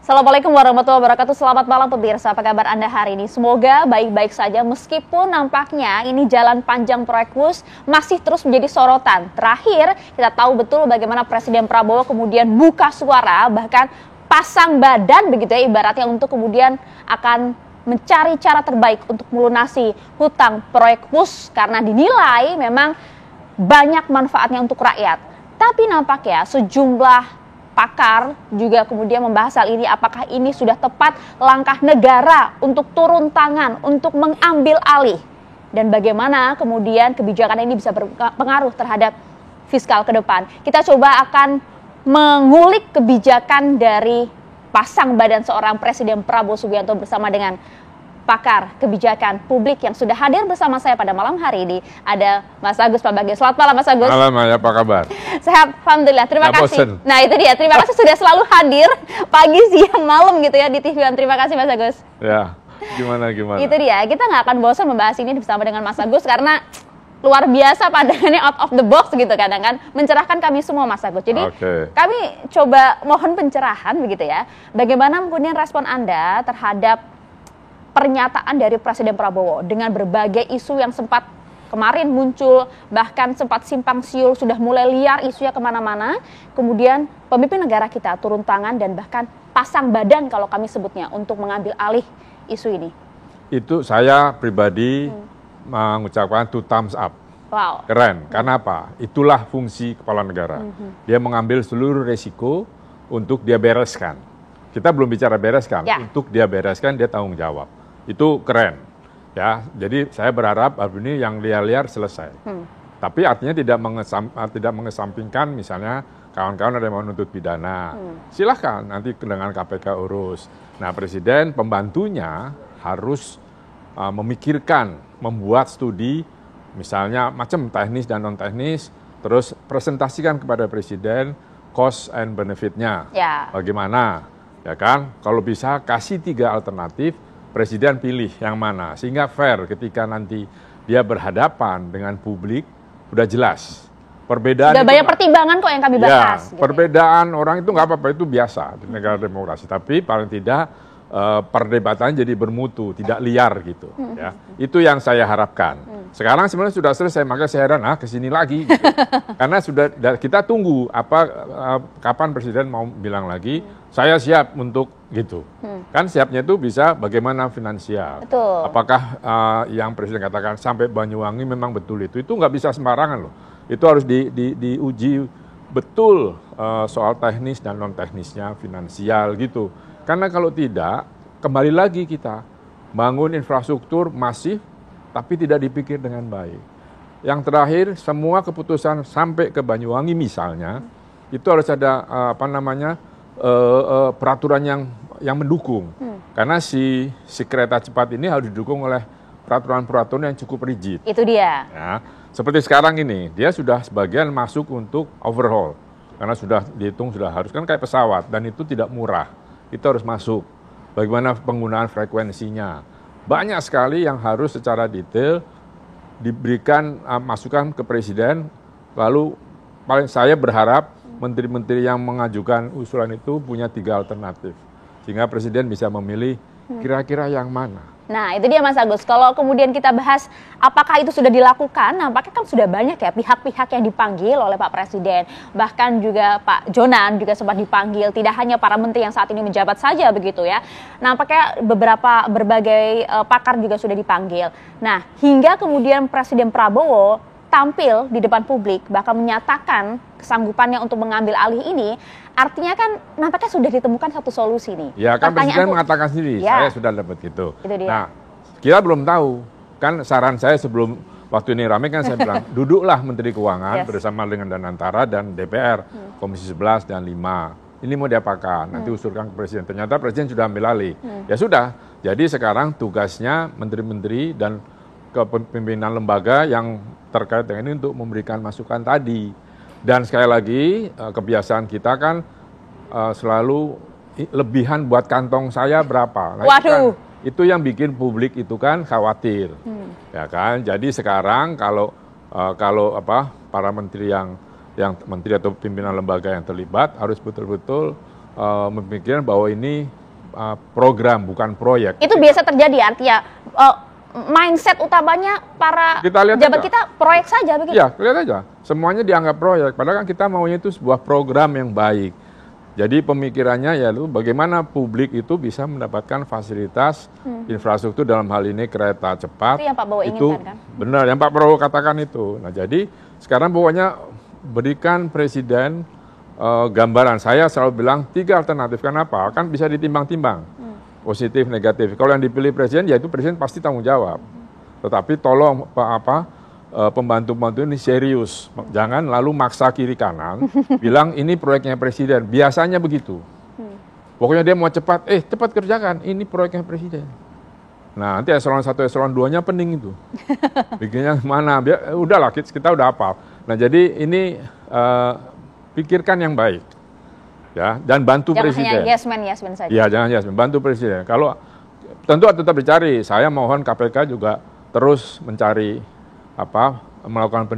Assalamualaikum warahmatullahi wabarakatuh. Selamat malam pemirsa, apa kabar Anda hari ini? Semoga baik-baik saja meskipun nampaknya ini jalan panjang proyek WUS masih terus menjadi sorotan. Terakhir kita tahu betul bagaimana Presiden Prabowo kemudian buka suara, bahkan pasang badan begitu ya ibaratnya untuk kemudian akan mencari cara terbaik untuk melunasi hutang proyek WUS karena dinilai memang banyak manfaatnya untuk rakyat. Tapi nampaknya sejumlah pakar juga kemudian membahas hal ini, apakah ini sudah tepat langkah negara untuk turun tangan, untuk mengambil alih, dan bagaimana kemudian kebijakan ini bisa berpengaruh terhadap fiskal ke depan. Kita coba akan mengulik kebijakan dari pasang badan seorang Presiden Prabowo Subianto bersama dengan pakar kebijakan publik yang sudah hadir bersama saya pada malam hari ini. Ada Mas Agus Pambagio. Selamat malam Mas Agus. Malam, ya, apa kabar? Sehat, alhamdulillah. Terima kasih. Bosen. Nah itu dia, terima kasih sudah selalu hadir pagi, siang, malam gitu ya di TV One. Terima kasih Mas Agus. Ya, gimana? Itu dia, kita nggak akan bosan membahas ini bersama dengan Mas Agus karena luar biasa pandangannya out of the box gitu kadang kan, mencerahkan kami semua Mas Agus. Jadi kami coba mohon pencerahan begitu ya. Bagaimana kemudian respon Anda terhadap pernyataan dari Presiden Prabowo dengan berbagai isu yang sempat kemarin muncul, bahkan sempat simpang siur, sudah mulai liar isunya kemana-mana. Kemudian pemimpin negara kita turun tangan dan bahkan pasang badan kalau kami sebutnya untuk mengambil alih isu ini. Itu saya pribadi mengucapkan two thumbs up. Wow. Keren, karena apa? Itulah fungsi kepala negara. Dia mengambil seluruh resiko untuk dia bereskan. Kita belum bicara bereskan, untuk dia bereskan dia tanggung jawab. Itu keren, ya. Jadi saya berharap ini yang liar-liar selesai. Tapi artinya tidak mengesampingkan misalnya kawan-kawan ada yang mau menuntut pidana. Silahkan nanti dengan KPK urus. Nah Presiden pembantunya harus memikirkan, membuat studi misalnya macam teknis dan non teknis, terus presentasikan kepada Presiden cost and benefitnya. Bagaimana, ya kan? Kalau bisa kasih 3 alternatif. Presiden pilih yang mana, sehingga fair ketika nanti dia berhadapan dengan publik, udah jelas. Perbedaan udah banyak pertimbangan kok yang kami bahas. Ya, perbedaan orang itu nggak apa-apa, itu biasa di negara demokrasi. Tapi paling tidak perdebatan jadi bermutu, tidak liar gitu. Ya. Itu yang saya harapkan. Sekarang sebenarnya sudah selesai, maka saya heran, kesini lagi. Gitu. Karena sudah kita tunggu kapan Presiden mau bilang lagi, saya siap untuk gitu. Kan siapnya itu bisa bagaimana finansial. Betul. Apakah yang Presiden katakan sampai Banyuwangi memang betul itu nggak bisa sembarangan loh. Itu harus diuji betul soal teknis dan non teknisnya, finansial gitu. Karena kalau tidak, kembali lagi kita bangun infrastruktur masif, tapi tidak dipikir dengan baik. Yang terakhir, semua keputusan sampai ke Banyuwangi misalnya, itu harus ada peraturan yang mendukung. Karena si kereta cepat ini harus didukung oleh peraturan-peraturan yang cukup rigid. Itu dia. Ya, seperti sekarang ini, dia sudah sebagian masuk untuk overhaul. Karena sudah dihitung, sudah harus kan kayak pesawat, dan itu tidak murah. Itu harus masuk. Bagaimana penggunaan frekuensinya. Banyak sekali yang harus secara detail diberikan masukan ke Presiden. Lalu saya berharap menteri-menteri yang mengajukan usulan itu punya 3 alternatif. Sehingga Presiden bisa memilih kira-kira yang mana. Nah itu dia Mas Agus, kalau kemudian kita bahas apakah itu sudah dilakukan, nampaknya kan sudah banyak ya pihak-pihak yang dipanggil oleh Pak Presiden. Bahkan juga Pak Jonan juga sempat dipanggil, tidak hanya para menteri yang saat ini menjabat saja begitu ya. Nampaknya berbagai pakar juga sudah dipanggil. Nah hingga kemudian Presiden Prabowo tampil di depan publik, bahkan menyatakan kesanggupannya untuk mengambil alih ini, artinya kan nampaknya sudah ditemukan satu solusi nih. Ya kan Presiden mengatakan sendiri, saya sudah dapat gitu. Nah, kita belum tahu. Kan saran saya sebelum waktu ini ramai kan saya bilang, duduklah Menteri Keuangan bersama dengan Danantara dan DPR, Komisi 11 dan 5. Ini mau diapakan? Nanti usulkan ke Presiden. Ternyata Presiden sudah ambil alih. Ya sudah, jadi sekarang tugasnya menteri-menteri dan kepemimpinan lembaga yang terkait dengan ini untuk memberikan masukan tadi. Dan sekali lagi kebiasaan kita kan selalu lebihan buat kantong saya berapa. Nah, waduh. Itu yang bikin publik itu kan khawatir. Ya kan? Jadi sekarang kalau para menteri yang menteri atau pimpinan lembaga yang terlibat harus betul-betul memikirkan bahwa ini program bukan proyek. Itu biasa terjadi, artinya mindset utamanya para pejabat kita proyek saja begitu? Iya, lihat aja. Semuanya dianggap proyek, padahal kan kita maunya itu sebuah program yang baik. Jadi pemikirannya ya bagaimana publik itu bisa mendapatkan fasilitas infrastruktur dalam hal ini kereta cepat. Itu yang Pak Prabowo inginkan kan? Benar, yang Pak Prabowo katakan itu. Nah jadi sekarang pokoknya berikan Presiden gambaran. Saya selalu bilang 3 alternatif. Kenapa? Kan bisa ditimbang-timbang. Positif, negatif. Kalau yang dipilih presiden, ya itu presiden pasti tanggung jawab. Tetapi tolong pembantu-pembantu ini serius. Jangan lalu maksa kiri kanan, bilang ini proyeknya presiden. Biasanya begitu. Pokoknya dia mau cepat, cepat kerjakan, ini proyeknya presiden. Nah nanti eselon 1, eselon 2-nya pening itu. Bikinnya mana? Udahlah, kita udah hafal. Nah jadi ini pikirkan yang baik. Ya, dan bantu presiden. Jangan hanya yes man saja. Ya, jangan yes man, bantu presiden. Kalau tentu tetap dicari. Saya mohon KPK juga terus mencari melakukan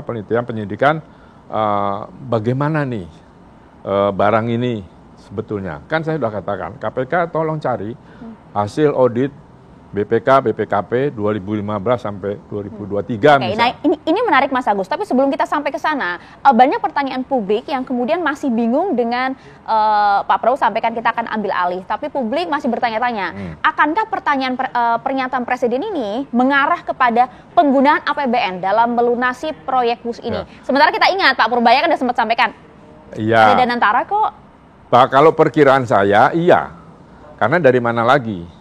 penelitian penyidikan bagaimana nih barang ini sebetulnya. Kan saya sudah katakan, KPK tolong cari hasil audit BPK, BPKP 2015 sampai 2023 misalnya. Nah ini menarik Mas Agus, tapi sebelum kita sampai ke sana, banyak pertanyaan publik yang kemudian masih bingung dengan Pak Prabowo sampaikan kita akan ambil alih, tapi publik masih bertanya-tanya, akankah pernyataan Presiden ini mengarah kepada penggunaan APBN dalam melunasi proyek bus ini? Ya. Sementara kita ingat Pak Purbaya kan sudah sempat sampaikan, ada Danantara kok. Pak, kalau perkiraan saya iya, karena dari mana lagi?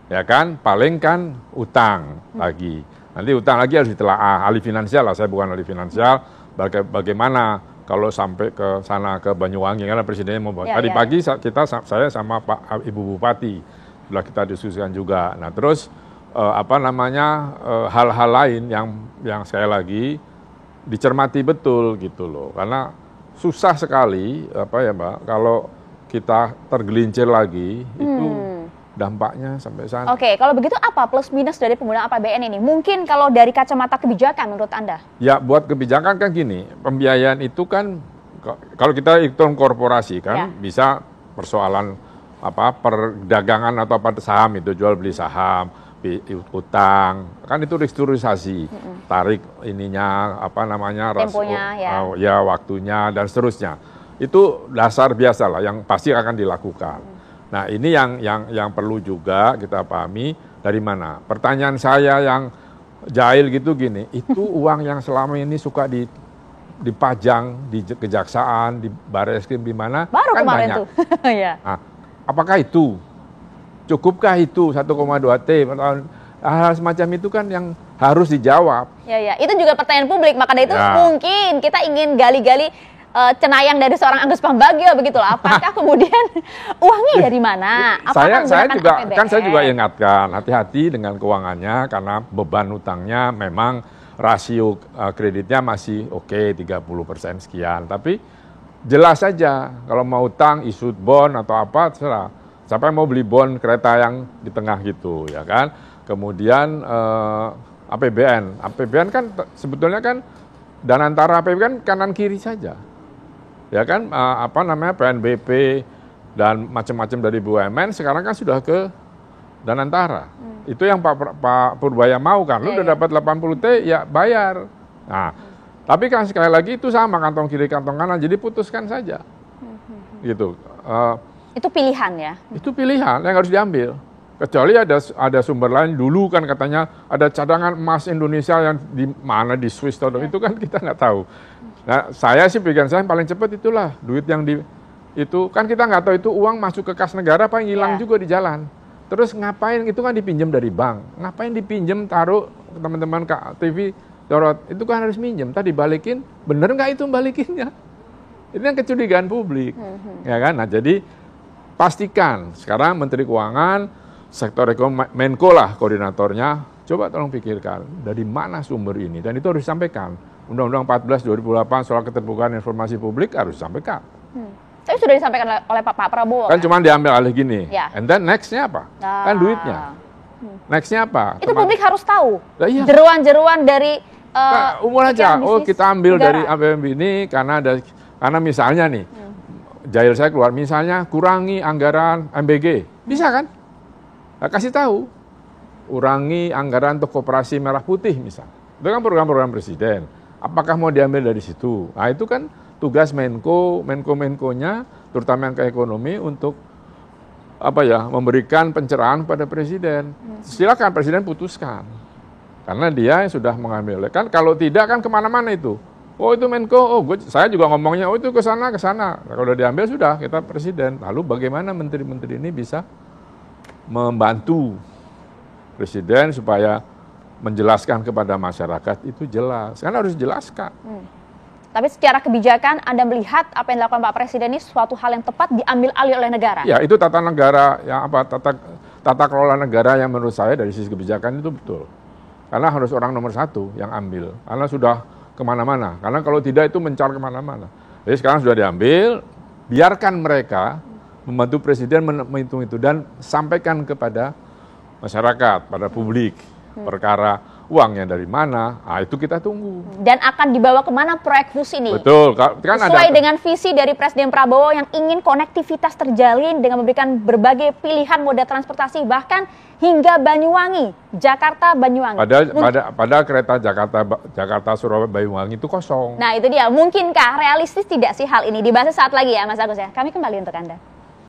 Ya kan, paling kan utang lagi. Nanti utang lagi harus ditelaah, ahli finansial lah, saya bukan ahli finansial. Bagaimana kalau sampai ke sana ke Banyuwangi, karena presidennya mau tadi pagi saya sama Pak Ibu Bupati sudah kita diskusikan juga. Nah terus hal-hal lain yang sekali lagi dicermati betul gitu loh, karena susah sekali Mbak kalau kita tergelincir lagi itu. Dampaknya sampai sana. Oke, kalau begitu apa plus minus dari penggunaan APBN ini? Mungkin kalau dari kacamata kebijakan menurut Anda? Ya, buat kebijakan kan gini, pembiayaan itu kan kalau kita hitung korporasi kan bisa persoalan perdagangan atau saham itu jual beli saham, utang, kan itu restrukturisasi, tarik ininya temponya waktunya dan seterusnya. Itu dasar biasa lah yang pasti akan dilakukan. Nah ini yang perlu juga kita pahami dari mana. Pertanyaan saya yang jahil gitu gini, itu uang yang selama ini suka dipajang di kejaksaan, di Barreskrim di mana? Baru kan kemarin banyak. Tuh. Nah, apakah itu? Cukupkah itu 1,2 T? Hal semacam itu kan yang harus dijawab. Ya, itu juga pertanyaan publik. Maka dari itu mungkin kita ingin gali-gali cenayang dari seorang Agus Pambagio begitulah. Apakah kemudian uangnya dari mana? Apakah saya juga ingatkan hati-hati dengan keuangannya karena beban utangnya memang rasio kreditnya masih oke 30% sekian. Tapi jelas saja kalau mau utang issued bond atau apa terserah. Siapa yang mau beli bond kereta yang di tengah gitu ya kan? Kemudian APBN kan sebetulnya kan Danantara APBN kan kanan kiri saja. Ya kan PNBP dan macam-macam dari BUMN sekarang kan sudah ke Danantara. Itu yang Pak Purbaya mau kan, lu udah dapat 80 T ya bayar. Nah, tapi kan sekali lagi itu sama kantong kiri kantong kanan, jadi putuskan saja. Gitu. Itu pilihan ya? Itu pilihan yang harus diambil. Kecuali ada sumber lain, dulu kan katanya ada cadangan emas Indonesia yang di mana di Swiss atau itu kan kita nggak tahu. Nah, saya sih pikiran saya yang paling cepat itulah duit yang itu kan kita nggak tahu itu uang masuk ke kas negara apa yang hilang juga di jalan. Terus ngapain itu kan dipinjam dari bank, ngapain dipinjam taruh teman-teman TV Dorot itu kan harus minjem, tadi balikin bener nggak itu balikinnya? Itu yang kecurigaan publik, ya kan? Nah jadi pastikan sekarang Menteri Keuangan, sektor ekonomi Menko lah koordinatornya, coba tolong pikirkan dari mana sumber ini dan itu harus disampaikan. Undang-Undang 14 2008 soal keterbukaan informasi publik harus disampaikan. Tapi sudah disampaikan oleh Pak Prabowo. Kan cuma diambil alih gini. And then next-nya apa? Kan duitnya. Next-nya apa? Itu publik harus tahu. Jeruan-jeruan dari umur aja. Oh, kita ambil negara. Dari APBN ini karena misalnya nih Jail saya keluar, misalnya kurangi anggaran MBG, bisa kan? Nah, kasih tahu, kurangi anggaran untuk koperasi merah putih misalnya. Itu kan program-program presiden. Apakah mau diambil dari situ? Nah itu kan tugas Menko-nya, terutama yang ke ekonomi untuk memberikan pencerahan pada presiden. Silakan presiden putuskan, karena dia yang sudah mengambil. Kan kalau tidak kan kemana-mana itu. Oh itu Menko, saya juga ngomongnya, itu ke sana. Nah, kalau udah diambil sudah kita presiden. Lalu bagaimana menteri-menteri ini bisa membantu presiden supaya menjelaskan kepada masyarakat itu jelas. Kan harus jelaskan. Tapi secara kebijakan Anda melihat apa yang dilakukan Pak Presiden ini suatu hal yang tepat diambil alih oleh negara? Ya itu tata negara, tata kelola negara yang menurut saya dari sisi kebijakan itu betul. Karena harus orang nomor satu yang ambil. Karena sudah kemana-mana. Karena kalau tidak itu mencar kemana-mana. Jadi sekarang sudah diambil, biarkan mereka membantu presiden menghitung itu dan sampaikan kepada masyarakat, pada publik perkara uangnya dari mana. Nah, itu kita tunggu. Dan akan dibawa kemana proyek FUS ini? Betul. Kan sesuai dengan visi dari Presiden Prabowo yang ingin konektivitas terjalin dengan memberikan berbagai pilihan moda transportasi bahkan hingga Banyuwangi, Jakarta Banyuwangi. Pada kereta Jakarta Surabaya Banyuwangi itu kosong. Nah itu dia, mungkinkah realistis tidak sih hal ini? Dibahas saat lagi ya Mas Agus ya. Kami kembali untuk Anda.